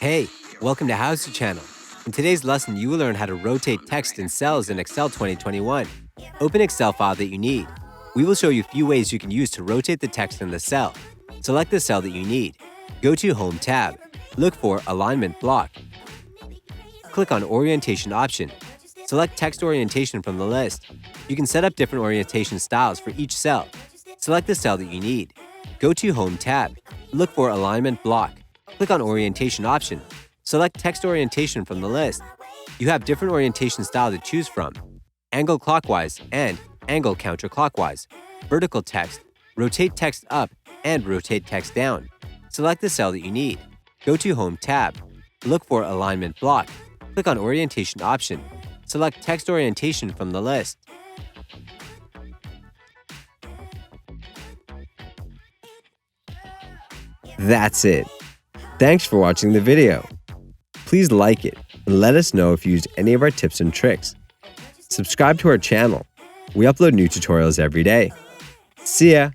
Hey, welcome to HOWZA channel. In today's lesson, you will learn how to rotate text in cells in Excel 2021. Open Excel file that you need. We will show you a few ways you can use to rotate the text in the cell. Select the cell that you need. Go to Home tab. Look for Alignment Block. Click on Orientation option. Select Text Orientation from the list. You can set up different orientation styles for each cell. Select the cell that you need. Go to Home tab. Look for Alignment Block. Click on Orientation option. Select Text Orientation from the list. You have different orientation style to choose from: angle clockwise and angle counterclockwise, vertical text, rotate text up, and rotate text down. Select the cell that you need. Go to Home tab. Look for Alignment Block. Click on Orientation option. Select Text Orientation from the list. That's it. Thanks for watching the video. Please like it and let us know if you used any of our tips and tricks. Subscribe to our channel. We upload new tutorials every day. See ya!